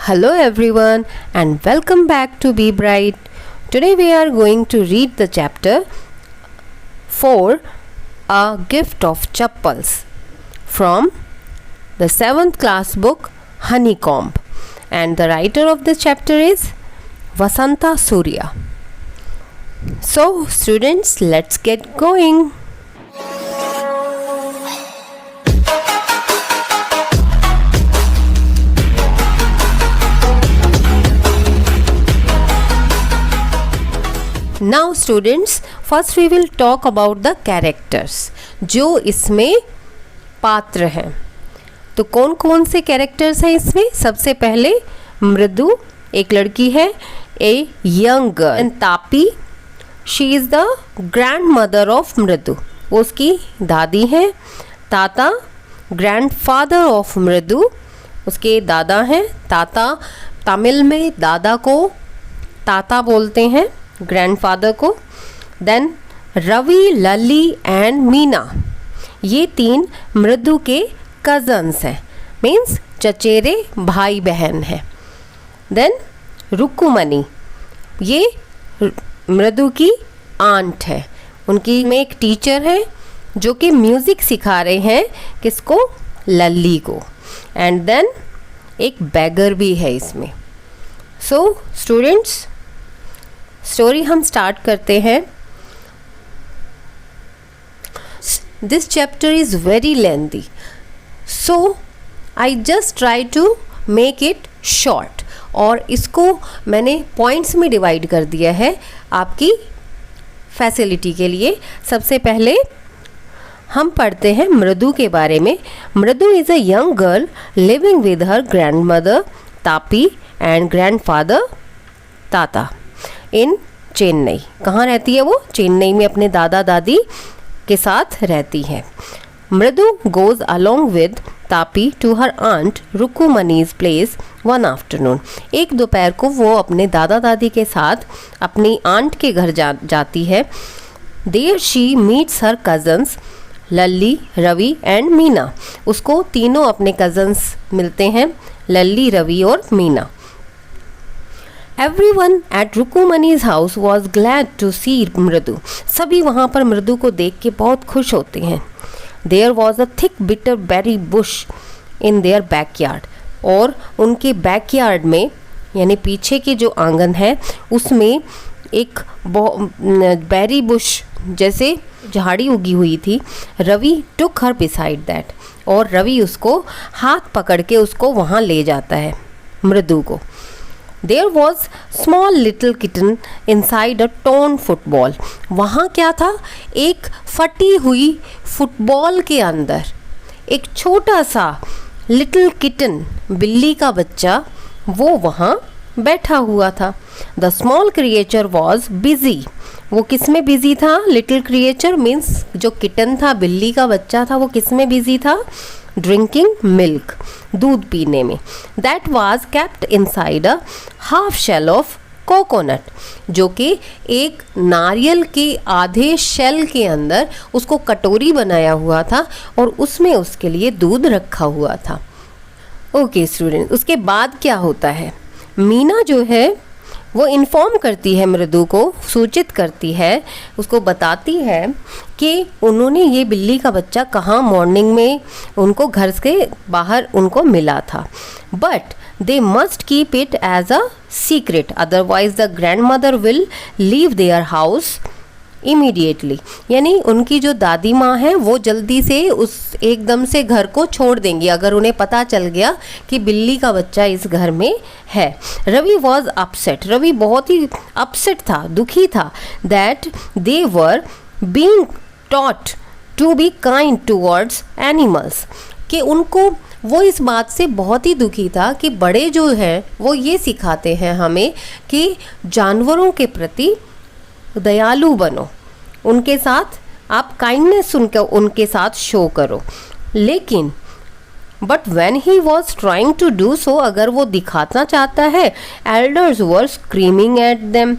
Hello everyone and welcome back to Be Bright. Today we are going to read the chapter 4, A Gift of Chappals, from the 7th class book Honeycomb, and the writer of this chapter is Vasanta Surya. So students, let's get going. Now students, first we will talk about the characters जो इसमें पात्र हैं. तो कौन कौन से characters हैं इसमें? सबसे पहले मृदु, एक लड़की है, a young girl, and Tapi, she is the grand mother of मृदु, वो उसकी दादी हैं. ताता, ग्रैंड फादर ऑफ मृदु, उसके दादा हैं. ताता, तमिल में दादा को ताता बोलते हैं, ग्रैंडफादर को. Then Ravi, Lali and Meena, ये 3 मृदु के कज़न्स हैं, मीन्स चचेरे भाई बहन हैं. देन रुक्मणी, ये मृदु की आंट है, उनकी में एक टीचर है जो कि म्यूज़िक सिखा रहे हैं, किसको? लली को. एंड देन एक बैगर भी है इसमें. सो स्टूडेंट्स, स्टोरी हम स्टार्ट करते हैं. This chapter is very lengthy, so I just try to make it short, और इसको मैंने पॉइंट्स में डिवाइड कर दिया है आपकी फैसिलिटी के लिए. सबसे पहले हम पढ़ते हैं मृदु के बारे में. मृदु is a young girl living with her grand mother Tapi and grand father ताता इन चेन्नई. कहाँ रहती है वो? चेन्नई में अपने दादा दादी के साथ रहती है. Mridu goes along with Tapi to her aunt Rukmini's place one afternoon. एक दोपहर को वो अपने दादा दादी के साथ अपनी आंट के घर जाती है. There she meets her cousins Lalli, Ravi and Meena. उसको तीनों अपने कज़न्स मिलते हैं, लल्ली, रवि और Meena. Everyone at रुक्मणी's house was glad to see मृदु. सभी वहाँ पर मृदु को देख के बहुत खुश होते हैं. There was a thick bitter berry bush in their backyard. और उनके बैकयार्ड में, यानी पीछे के जो आंगन है, उसमें एक बेरी बुश जैसे झाड़ी उगी हुई थी. Ravi took her beside that. और रवि उसको हाथ पकड़ के उसको वहाँ ले जाता है, मृदु को. There was small little kitten inside a torn football. वहाँ क्या था? एक फटी हुई फुटबॉल के अंदर एक छोटा सा लिटिल किटन, बिल्ली का बच्चा, वो वहाँ बैठा हुआ था. The small creature was busy. वो किस में बिजी था? लिटिल क्रिएचर मीन्स जो किटन था, बिल्ली का बच्चा था, वो किस में बिजी था? ड्रिंकिंग मिल्क, दूध पीने में. That was kept inside a half shell of coconut, जो कि एक नारियल के आधे शेल के अंदर उसको कटोरी बनाया हुआ था और उसमें उसके लिए दूध रखा हुआ था. ओके स्टूडेंट, उसके बाद क्या होता है? मीना जो है वो इन्फॉर्म करती है मृदु को, सूचित करती है, उसको बताती है कि उन्होंने ये बिल्ली का बच्चा कहाँ मॉर्निंग में उनको घर से बाहर उनको मिला था. But they must keep it as a secret, otherwise the grand mother will leave their house immediately. यानी उनकी जो दादी माँ है वो जल्दी से उस एकदम से घर को छोड़ देंगी अगर उन्हें पता चल गया कि बिल्ली का बच्चा इस घर में है. Ravi was upset. रवि बहुत ही अपसेट था, दुखी था. That they were being taught to be kind towards animals, कि उनको वो इस बात से बहुत ही दुखी था कि बड़े जो हैं वो ये सिखाते हैं हमें कि जानवरों के प्रति दयालु बनो, उनके साथ आप काइंडनेस उनके साथ शो करो. लेकिन but when he was trying to do so, अगर वो दिखाना चाहता है, elders were screaming at them,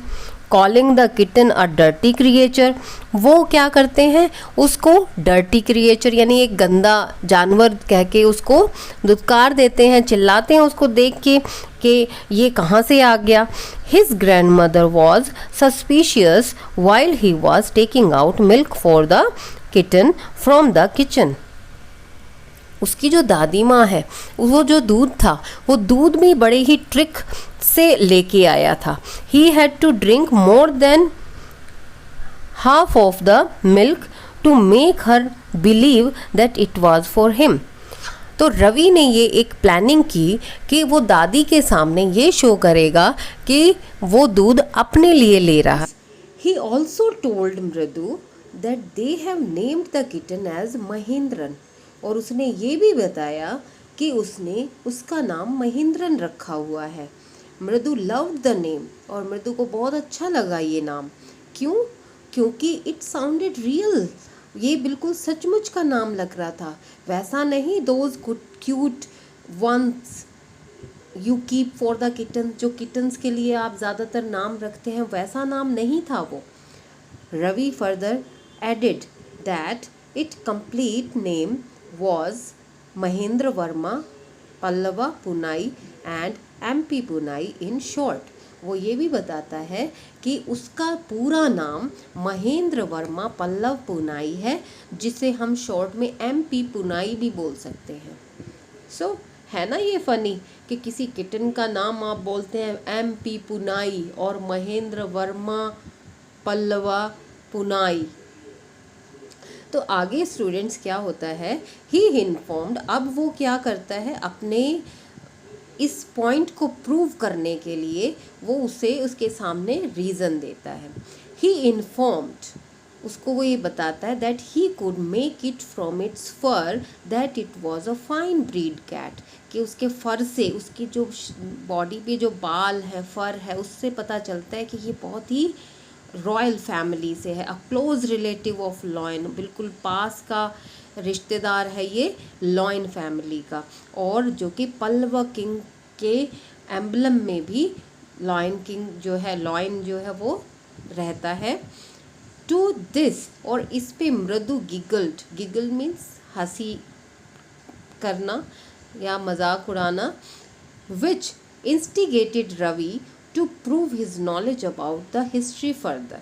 calling the kitten a dirty creature. वो क्या करते हैं, उसको डर्टी क्रिएचर यानी एक गंदा जानवर कह के उसको दुत्कार देते हैं, चिल्लाते हैं उसको देख के कि ये कहाँ से आ गया। His grand mother was suspicious while he was taking out milk for the kitten from the kitchen. उसकी जो दादी माँ है, वो जो दूध था वो दूध भी बड़े ही ट्रिक से लेके आया था। He had to drink more than half of the milk to make her believe that it was for him. तो रवि ने ये एक प्लानिंग की कि वो दादी के सामने ये शो करेगा कि वो दूध अपने लिए ले रहा। He also told Mridu that they have named the kitten as Mahendran. और उसने ये भी बताया कि उसने उसका नाम महेंद्रन रखा हुआ है। मृदु लव्ड द नेम, और मृदु को बहुत अच्छा लगा ये नाम। क्यों? क्योंकि इट साउंडेड रियल, ये बिल्कुल सचमुच का नाम लग रहा था, वैसा नहीं those cute ones you keep for the kitten, जो किटन्स के लिए आप ज़्यादातर नाम रखते हैं, वैसा नाम नहीं था वो। Ravi further added that it complete name was Mahendra Verma Pallava Punai and MP Punai in short। वो ये भी बताता है कि उसका पूरा नाम महेंद्र वर्मा पल्लव पुनाई है, जिसे हम शॉर्ट में MP पुनाई भी बोल सकते हैं। सो है ना ये फनी कि किसी किटन का नाम आप बोलते हैं MP पुनाई और महेंद्र वर्मा पल्लवा पुनाई। तो आगे स्टूडेंट्स क्या होता है, ही इन्फॉर्म्ड, अब वो क्या करता है, अपने इस पॉइंट को प्रूव करने के लिए वो उसे उसके सामने रीज़न देता है। ही इन्फॉर्म्ड, उसको वो ये बताता है that he could make it from its fur that it was a fine breed cat, कि उसके फर से, उसकी जो बॉडी पे जो बाल है, फर है, उससे पता चलता है कि ये बहुत ही रॉयल फैमिली से है, a close relative of lion, बिल्कुल पास का रिश्तेदार है ये लॉयन फैमिली का, और जो कि पल्लव किंग के एम्बलम में भी लॉयन किंग जो है, लॉयन जो है वो रहता है। टू दिस, और इस पे मृदु गिगल्ड, गिगल मीन्स हंसी करना या मजाक उड़ाना, which instigated Ravi to prove his knowledge about the history further.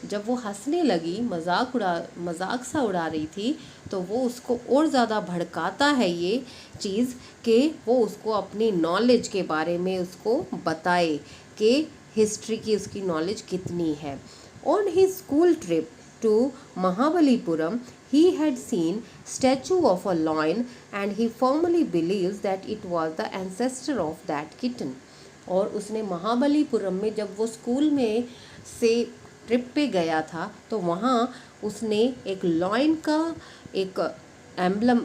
जब वो हंसने लगी, मजाक सा उड़ा रही थी, तो वो उसको और ज़्यादा भड़काता है ये चीज़ कि वो उसको अपनी नॉलेज के बारे में उसको बताए कि हिस्ट्री की उसकी नॉलेज कितनी है। On his school trip to Mahabalipuram he had seen statue of a lion and he firmly believes that it was the ancestor of that kitten। और उसने महाबलीपुरम में जब वो स्कूल में से ट्रिप पे गया था, तो वहाँ उसने एक लॉयन का एक एम्बलम,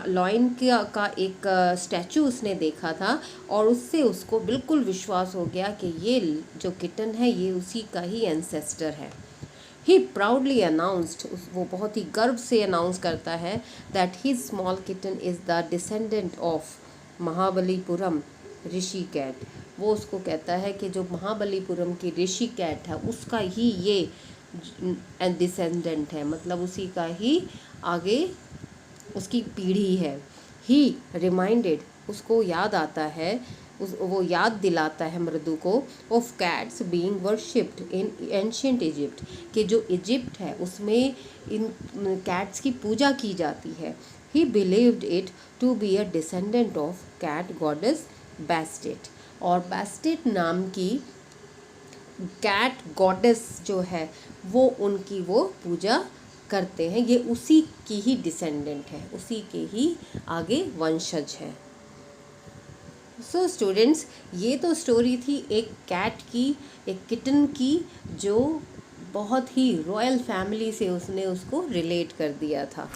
लॉयन का एक स्टैचू उसने देखा था, और उससे उसको बिल्कुल विश्वास हो गया कि ये जो किटन है ये उसी का ही एंसेस्टर है। ही प्राउडली अनाउंस्ड, वो बहुत ही गर्व से अनाउंस करता है that his small kitten is the descendant of Mahabalipuram rishi cat. वो उसको कहता है कि जो महाबलीपुरम की ऋषि कैट है उसका ही ये डिसेंडेंट है, मतलब उसी का ही आगे उसकी पीढ़ी है। ही रिमाइंडेड, उसको याद आता है, वो याद दिलाता है मृदु को of cats being worshipped in ancient Egypt, कि जो इजिप्ट है उसमें इन कैट्स की पूजा की जाती है। He believed it to be a descendant of cat goddess Bastet, और बेस्टेट नाम की कैट गॉडेस जो है वो उनकी वो पूजा करते हैं, ये उसी की ही डिसेंडेंट है, उसी के ही आगे वंशज है। सो स्टूडेंट्स, ये तो स्टोरी थी एक कैट की, एक किटन की, जो बहुत ही रॉयल फैमिली से उसने उसको रिलेट कर दिया था।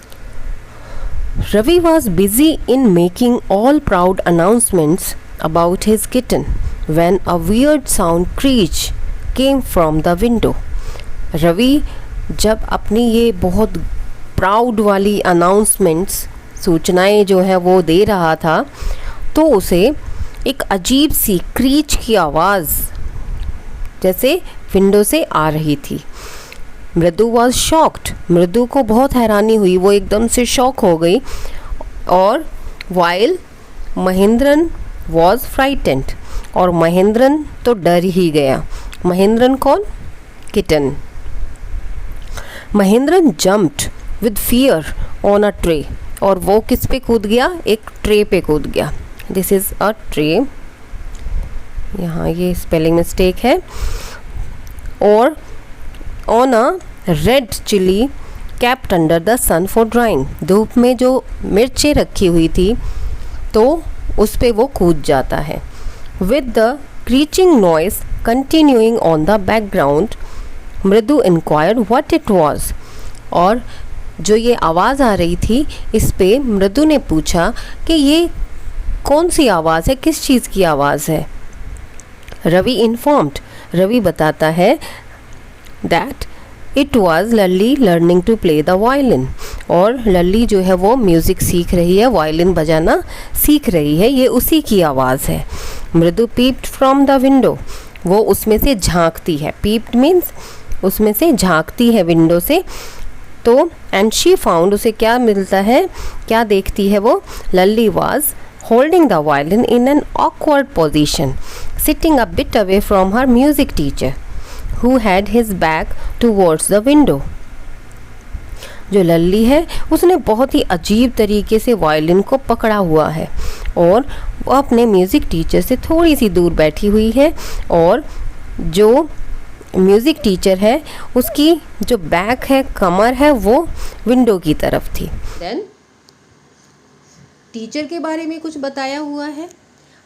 Ravi was busy in making all proud announcements about his kitten when a weird sound screech came from the window. Ravi जब अपनी ये बहुत प्राउड वाली अनाउंसमेंट्स, सूचनाएं जो है वो दे रहा था, तो उसे एक अजीब सी क्रीच की आवाज़, जैसे विंडो से आ रही थी। मृदु वॉज शॉक्ड, मृदु को बहुत हैरानी हुई, वो एकदम से शॉक हो गई। और वाइल महेंद्रन वॉज फ्राइटेंड, और महेंद्रन तो डर ही गया। महेंद्रन कौन? Kitten. Mahendran jumped with fear on a tray, और वो किस पे कूद गया? एक ट्रे पे कूद गया। दिस इज़ अ ट्रे, यहाँ ये स्पेलिंग मिस्टेक है। और on a red chilli kept under the sun for drying, धूप में जो मिर्चें रखी हुई थी तो उस पे वो कूद जाता है। With the screeching noise continuing on the background, Mridu inquired what it was, और जो ये आवाज़ आ रही थी इस पे मृदु ने पूछा कि ये कौन सी आवाज़ है, किस चीज़ की आवाज़ है। रवि इन्फॉर्म्ड, रवि बताता है that it was Lalli learning to play the violin, और लल्ली जो है वो म्यूज़िक सीख रही है, वायलिन बजाना सीख रही है, ये उसी की आवाज़ है। मृदु पीप्ड फ्रॉम द विंडो, वो उसमें से झांकती है, पीप्ड मीन्स उसमें से झांकती है विंडो से। तो एंड शी फाउंड, उसे क्या मिलता है, क्या देखती है वो? Lalli was holding the violin in an awkward position, sitting a bit away from her music teacher who had his back towards the window. जो लल्ली है उसने बहुत ही अजीब तरीके से वायलिन को पकड़ा हुआ है, और वो अपने म्यूज़िक टीचर से थोड़ी सी दूर बैठी हुई है, और जो म्यूज़िक टीचर है उसकी जो बैक है, कमर है, वो विंडो की तरफ थी। देन टीचर के बारे में कुछ बताया हुआ है।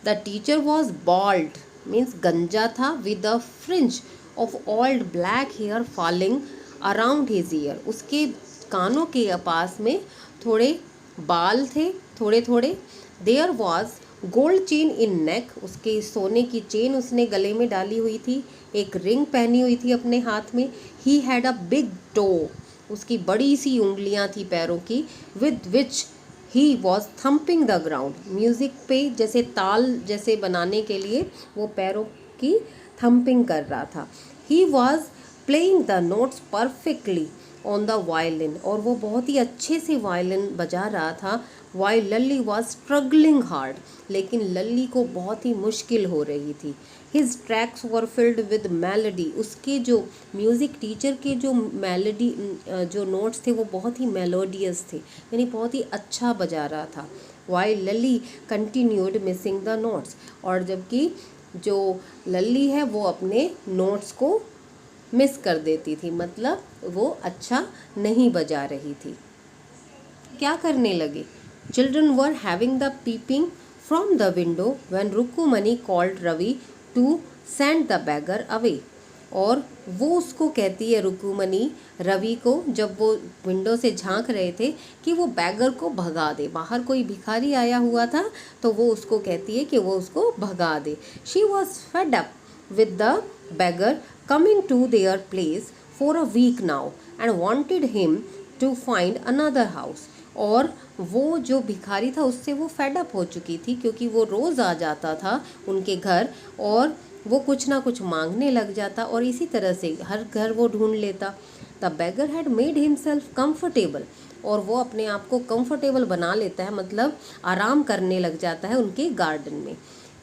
The teacher was bald, means गंजा था, with a fringe of old black hair falling around his ear, उसके कानों के पास में थोड़े बाल थे, थोड़े थोड़े। There was gold chain in neck, उसके सोने की चेन उसने गले में डाली हुई थी, एक रिंग पहनी हुई थी अपने हाथ में। He had a big toe, उसकी बड़ी सी उंगलियां थी पैरों की। With which he was thumping the ground, music पे जैसे ताल जैसे बनाने के लिए वो पैरों की थम्पिंग कर रहा था। He was playing the notes perfectly on the violin, और वो बहुत ही अच्छे से वायलिन बजा रहा था। While Lalli was struggling hard, लेकिन लल्ली को बहुत ही मुश्किल हो रही थी। His tracks were filled with melody, उसके जो म्यूज़िक टीचर के जो मेलोडी जो नोट्स थे वो बहुत ही मेलोडियस थे, यानी बहुत ही अच्छा बजा रहा था। While Lalli continued missing the notes, और जबकि जो लल्ली है वो अपने नोट्स को मिस कर देती थी, मतलब वो अच्छा नहीं बजा रही थी। क्या करने लगे? Children were having the peeping from the window when Rukkumani called Ravi to send the beggar away, और वो उसको कहती है रुक्कुमनी रवि को, जब वो विंडो से झांक रहे थे, कि वो बैगर को भगा दे। बाहर कोई भिखारी आया हुआ था तो वो उसको कहती है कि वो उसको भगा दे। She was fed up with the beggar coming to their place for a week now and wanted him to find another house, और वो जो भिखारी था उससे वो फेड अप हो चुकी थी, क्योंकि वो रोज़ आ जाता था उनके घर और वो कुछ ना कुछ मांगने लग जाता, और इसी तरह से हर घर वो ढूंढ लेता। The beggar had made himself comfortable, और वो अपने आप को कंफर्टेबल बना लेता है, मतलब आराम करने लग जाता है उनके गार्डन में।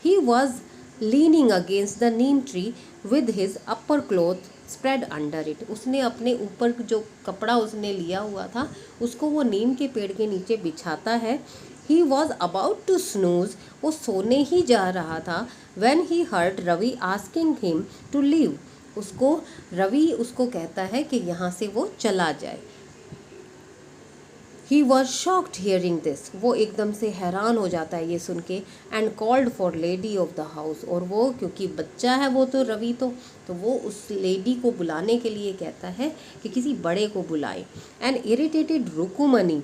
He was leaning against the neem tree with his upper cloth spread under it, उसने अपने ऊपर जो कपड़ा उसने लिया हुआ था उसको वो नीम के पेड़ के नीचे बिछाता है। He was about to snooze, वो सोने ही जा रहा था। When he heard Ravi asking him to leave, Ravi उसको कहता है कि यहाँ से वो चला जाए। He was shocked hearing this, वो एकदम से हैरान हो जाता है ये सुन के। And called for lady of the house, और वो क्योंकि बच्चा है वो तो रवि तो वो उस लेडी को बुलाने के लिए कहता है कि किसी बड़े को बुलाए। And irritated रुक्कुमनी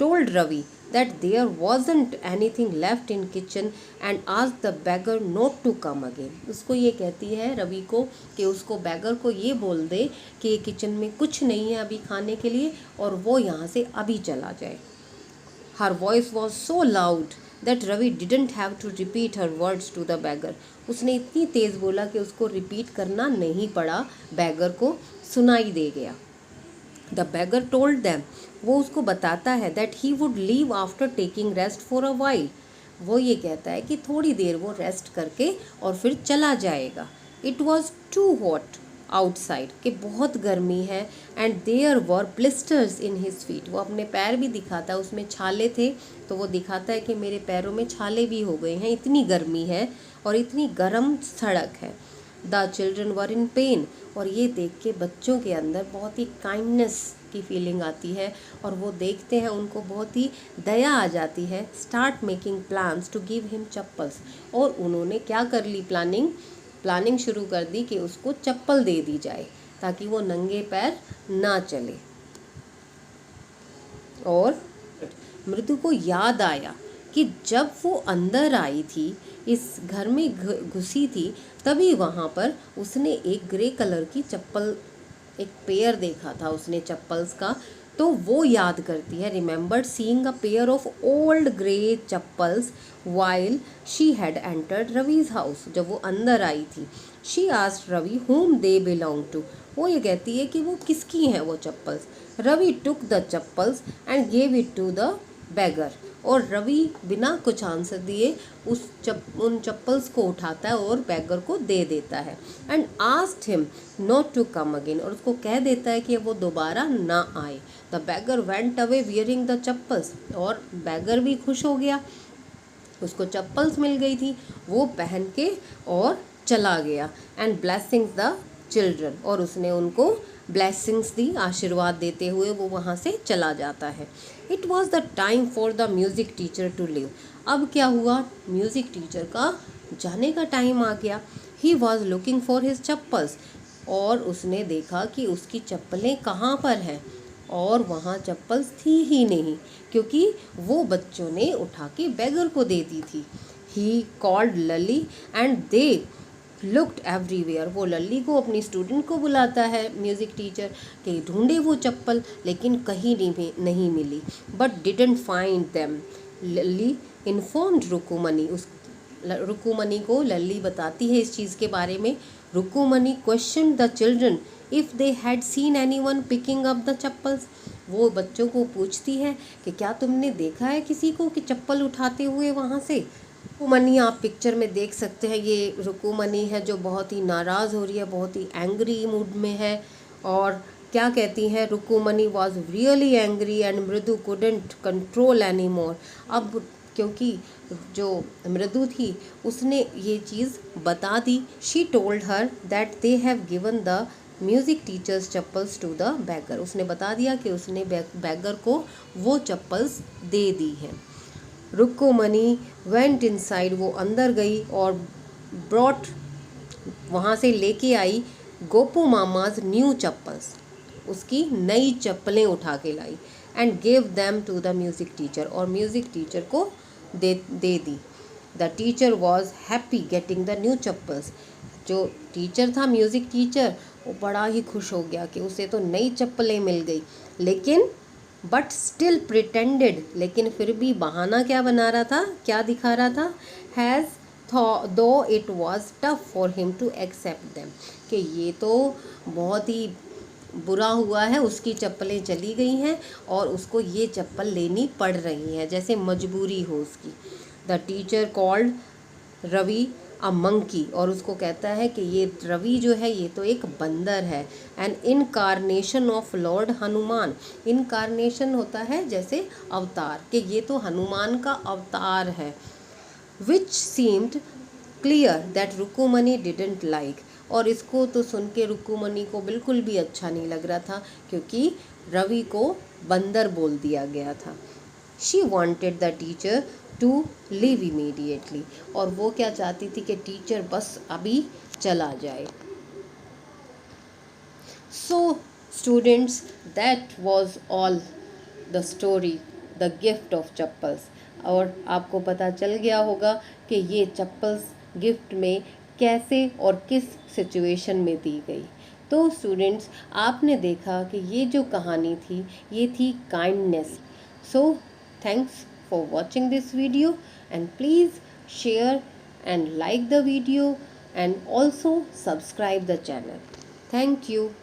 told Ravi that there wasn't anything left in kitchen and asked the beggar not to come again, उसको ये कहती है रवि को कि उसको बैगर को ये बोल दे कि किचन में कुछ नहीं है अभी खाने के लिए और वो यहाँ से अभी चला जाए। Her voice was so loud that Ravi didn't have to repeat her words to the beggar. उसने इतनी तेज बोला कि उसको रिपीट करना नहीं पड़ा, बैगर को सुनाई दे गया. The beggar told them, वो उसको बताता है that he would leave after taking rest for a while. वो ये कहता है कि थोड़ी देर वो रेस्ट करके और फिर चला जाएगा. It was too hot outside, कि बहुत गर्मी है, and there were blisters in his feet. वो अपने पैर भी दिखाता है, उसमें छाले थे, तो वो दिखाता है कि मेरे पैरों में छाले भी हो गए हैं, इतनी गर्मी है और इतनी गर्म सड़क है. The children were in pen, और ये देख के बच्चों के अंदर बहुत ही काइंडनेस की फीलिंग आती है और वो देखते हैं, उनको बहुत ही दया आ जाती है. Start making plans to give him chappals, और उन्होंने क्या कर ली, प्लानिंग शुरू कर दी कि उसको चप्पल दे दी जाए ताकि वो नंगे पैर ना चले. और मृदु को याद आया कि जब वो अंदर आई थी, इस घर में घुसी थी, तभी वहाँ पर उसने एक ग्रे कलर की चप्पल, एक पेयर देखा था उसने चप्पल्स का. तो वो याद करती है, remembered seeing a pair of old grey chappals while she had entered Ravi's house. जब वो अंदर आई थी, she asked Ravi whom they belong to. वो ये कहती है कि वो किसकी हैं वो chappals. Ravi took the chappals and gave it to the beggar, और रवि बिना कुछ आंसर दिए उन चप्पल्स को उठाता है और बैगर को दे देता है. And asked him not to come again, और उसको कह देता है कि वो दोबारा ना आए. The bagger went away wearing the chappals, और बैगर भी खुश हो गया, उसको चप्पल्स मिल गई थी, वो पहन के और चला गया. एंड ब्लेसिंग्स द चिल्ड्रन, और उसने उनको ब्लेसिंग्स दी, आशीर्वाद देते हुए वो वहाँ से चला जाता है. It was the time for the music teacher to leave. अब क्या हुआ, म्यूज़िक टीचर का जाने का टाइम आ गया. He was looking for his chappals, और उसने देखा कि उसकी चप्पलें कहाँ पर हैं, और वहाँ चप्पल्स थी ही नहीं, क्योंकि वो बच्चों ने उठा के बैगर को दे दी थी. He called Lalli and they looked everywhere. वो लल्ली को, अपनी स्टूडेंट को बुलाता है म्यूज़िक टीचर कि ढूंढे वो चप्पल, लेकिन कहीं नहीं मिली. But didn't find them. Lalli informed Rukumani, उस रुकुमनी को लल्ली बताती है इस चीज़ के बारे में. Rukumani question the children if they had seen anyone picking up the chappals. वो बच्चों को पूछती है कि क्या तुमने देखा है किसी को कि चप्पल उठाते हुए वहाँ से. रुकुमनी आप पिक्चर में देख सकते हैं, ये रुकुमनी है जो बहुत ही नाराज़ हो रही है, बहुत ही एंग्री मूड में है. और क्या कहती हैं, Rukmini was really angry and Mridu couldn't control any more. अब क्योंकि जो मृदु थी उसने ये चीज़ बता दी. She told her that they have given the music teachers chappals to the beggar. उसने बता दिया कि उसने बैगर को वो चप्पल्स दे दी हैं. रुकुमनी वेंट इनसाइड, वो अंदर गई और ब्रॉट, वहाँ से लेके आई गोपू मामाज न्यू चप्पल्स, उसकी नई चप्पलें उठा के लाई. And gave them to the music teacher, और म्यूज़िक टीचर को दे दी. The teacher was happy getting the new chappals. जो टीचर था, म्यूज़िक टीचर, वो बड़ा ही खुश हो गया कि उसे तो नई चप्पलें मिल गई. लेकिन बट स्टिल प्रिटेंडेड, लेकिन फिर भी बहाना क्या बना रहा था, क्या दिखा रहा था, has though it was tough for him to accept them, कि ये तो बहुत ही बुरा हुआ है, उसकी चप्पलें चली गई हैं और उसको ये चप्पल लेनी पड़ रही है, जैसे मजबूरी हो उसकी. The teacher called Ravi a monkey, और उसको कहता है कि ये रवि जो है ये तो एक बंदर है. N incarnation of Lord Hanuman. Incarnation होता है जैसे अवतार, कि ये तो हनुमान का अवतार है. Which seemed clear that Rukmini didn't like. और इसको तो सुन के रुकुमनी को बिल्कुल भी अच्छा नहीं लग रहा था, क्योंकि रवि को बंदर बोल दिया गया था. She wanted the teacher to leave immediately, और वो क्या चाहती थी कि टीचर बस अभी चला जाए. So students, that was all the story, the gift of chappals. और आपको पता चल गया होगा कि ये चप्पल्स गिफ्ट में कैसे और किस सिचुएशन में दी गई. तो स्टूडेंट्स, आपने देखा कि ये जो कहानी थी ये थी kindness. So thanks for watching this video, and please share and like the video and also subscribe the channel. Thank you.